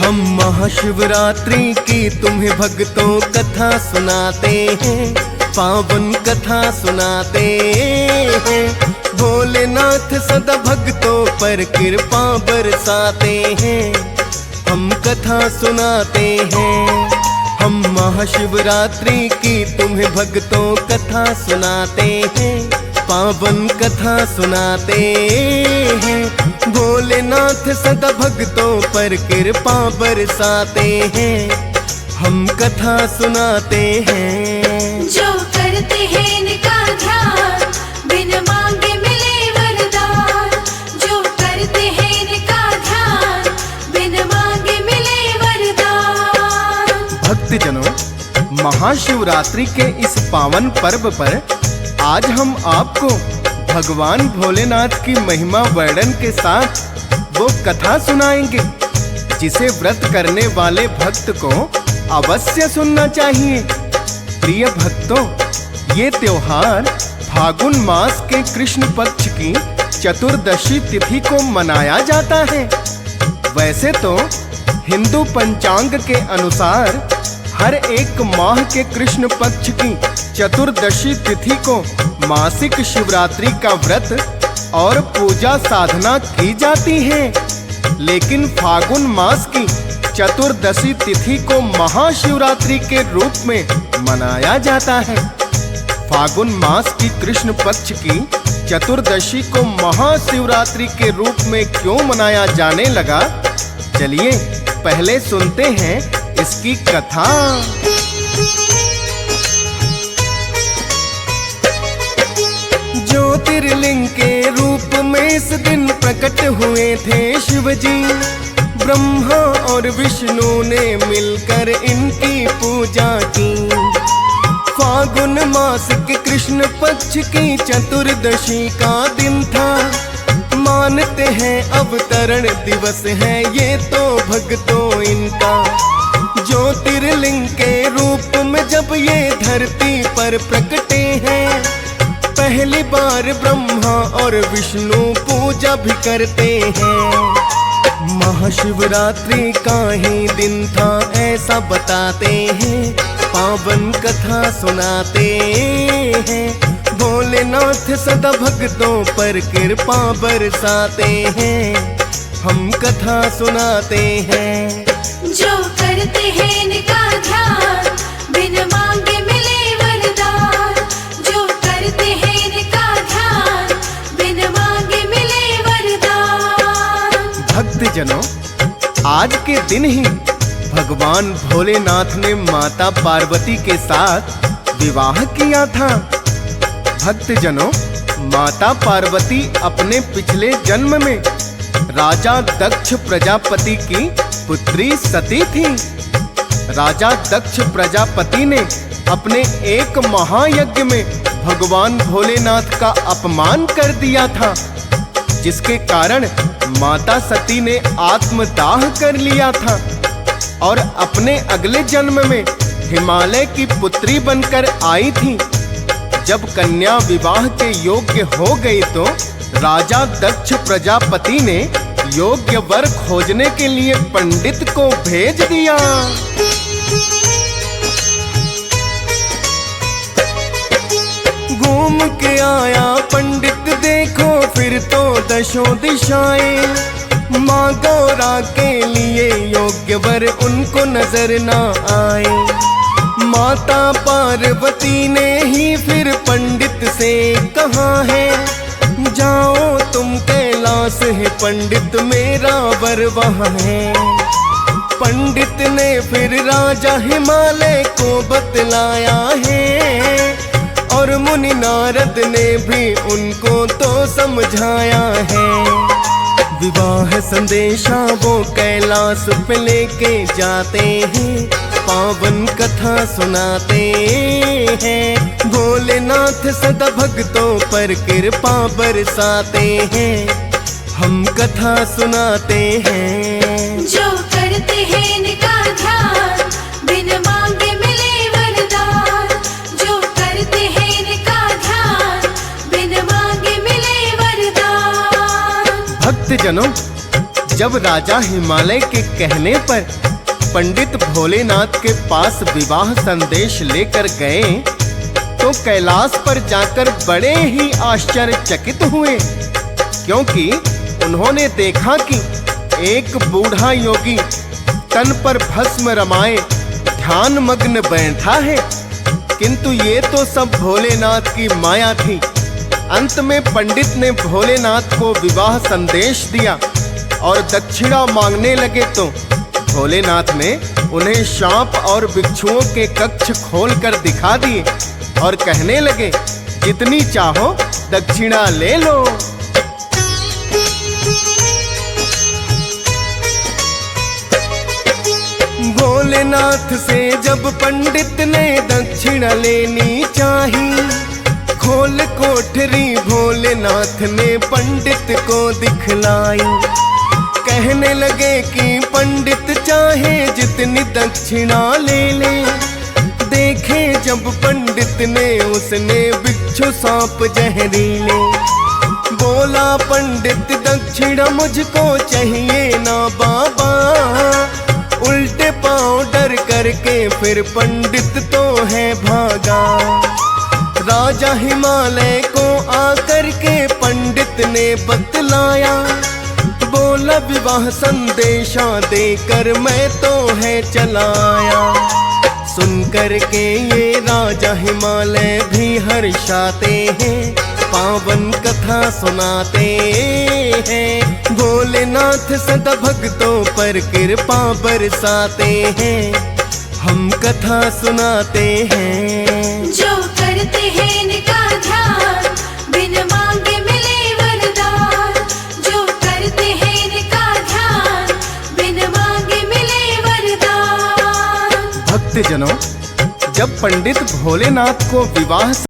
हम महाशिवरात्रि की तुम्हें भक्तों कथा सुनाते हैं, पावन कथा सुनाते हैं। भोलेनाथ सदा भक्तों पर कृपा बरसाते हैं, हम कथा सुनाते हैं। हम महाशिवरात्रि की तुम्हें भक्तों कथा सुनाते हैं, पावन कथा सुनाते हैं। भोलेनाथ सदा भक्तों पर कृपा बरसाते हैं, हम कथा सुनाते हैं। जो करते हैं इनका ध्यान, बिन मांगे मिले वरदान। जो करते हैं इनका ध्यान, बिन मांगे मिले वरदान। भक्तजनों, महाशिवरात्रि के इस पावन पर्व पर आज हम आपको भगवान भोलेनाथ की महिमा वर्णन के साथ वो कथा सुनाएंगे जिसे व्रत करने वाले भक्त को अवश्य सुनना चाहिए। प्रिय भक्तों, ये त्योहार फागुन मास के कृष्ण पक्ष की चतुर्दशी तिथि को मनाया जाता है। वैसे तो हिंदू पंचांग के अनुसार हर एक माह के कृष्ण पक्ष की चतुर्दशी तिथि को मासिक शिवरात्रि का व्रत और पूजा साधना की जाती है, लेकिन फागुन मास की चतुर्दशी तिथि को महाशिवरात्रि के रूप में मनाया जाता है। फागुन मास की कृष्ण पक्ष की चतुर्दशी को महाशिवरात्रि के रूप में क्यों मनाया जाने लगा, चलिए पहले सुनते हैं इसकी कथा। ज्योतिर्लिंग के रूप में इस दिन प्रकट हुए थे शिवजी। ब्रह्मा और विष्णु ने मिलकर इनकी पूजा की। फागुन मास के कृष्ण पक्ष की चतुर्दशी का दिन था। मानते हैं अवतरण दिवस है ये तो भक्तों इनका। ज्योतिर्लिंग के रूप में जब ये धरती पर प्रकटे हैं, पहली बार ब्रह्मा और विष्णु पूजा भी करते हैं। महाशिवरात्रि का ही दिन था ऐसा बताते हैं, पावन कथा सुनाते हैं। भोलेनाथ सदा भक्तों पर कृपा बरसाते हैं, हम कथा सुनाते हैं। जो करते हैं इनका ध्यान, बिन मांगे मिले वरदान। जो करते हैं इनका ध्यान, बिन मांगे मिले वरदान। भक्तजनों, आज के दिन ही भगवान भोलेनाथ ने माता पार्वती के साथ विवाह किया था। भक्तजनों, माता पार्वती अपने पिछले जन्म में राजा दक्ष प्रजापति की पुत्री सती थी। राजा दक्ष प्रजापति ने अपने एक महायज्ञ में भगवान भोलेनाथ का अपमान कर दिया था, जिसके कारण माता सती ने आत्मदाह कर लिया था और अपने अगले जन्म में हिमालय की पुत्री बनकर आई थी। जब कन्या विवाह के योग्य हो गई तो राजा दक्ष प्रजापति ने योग्य वर खोजने के लिए पंडित को भेज दिया। घूम के आया पंडित देखो फिर तो दशों दिशाएं। माँ गौरा के लिए योग्य वर उनको नजर ना आए। माता पार्वती ने ही फिर पंडित से कहा है, जाओ तुम कैलाश है पंडित मेरा वर वहाँ है। पंडित ने फिर राजा हिमालय को बतलाया है और मुनि नारद ने भी उनको तो समझाया है। विवाह संदेशा वो कैलाश पे लेके जाते हैं, पावन कथा सुनाते हैं। भोलेनाथ सदा भक्तों पर कृपा बरसाते हैं, हम कथा सुनाते हैं। जो करते हैं इनका ध्यान, बिन मांगे मिले वरदान। जो करते हैं इनका ध्यान, बिन मांगे मिले वरदान। भक्तजनों, जब राजा हिमालय के कहने पर पंडित भोलेनाथ के पास विवाह संदेश लेकर गए तो कैलाश पर जाकर बड़े ही आश्चर्यचकित हुए, क्योंकि उन्होंने देखा कि एक बूढ़ा योगी तन पर भस्म रमाए ध्यान मग्न बैठा है, किंतु ये तो सब भोलेनाथ की माया थी। अंत में पंडित ने भोलेनाथ को विवाह संदेश दिया और दक्षिणा मांगने लगे तो भोलेनाथ ने उन्हें सांप और बिच्छुओं के कक्ष खोलकर दिखा दिए और कहने लगे, जितनी चाहो दक्षिणा ले लो। भोलेनाथ से जब पंडित ने दक्षिणा लेनी चाही, खोल कोठरी भोलेनाथ ने पंडित को दिखलाई। कहने लगे कि पंडित चाहे जितनी दक्षिणा ले ले। देखे जब पंडित ने उसने बिच्छू सांप जहरीले। बोला पंडित दक्षिणा मुझको चाहिए ना बाबा। उल्टे पांव डर करके फिर पंडित तो है भागा। राजा हिमालय को आकर के पंडित ने बतलाया, बोला विवाह संदेशा देकर मैं तो है चलाया। सुन कर के ये राजा हिमालय भी हर्षाते हैं, पावन कथा सुनाते हैं। भोलेनाथ सदा भक्तों पर कृपा बरसाते हैं, हम कथा सुनाते हैं। जो करते हैं इनका ध्यान, बिन मांगे मिले वरदान। जो करते हैं इनका ध्यान, बिन मांगे मिले वरदान। भक्तजनों, जब पंडित भोलेनाथ को विवाह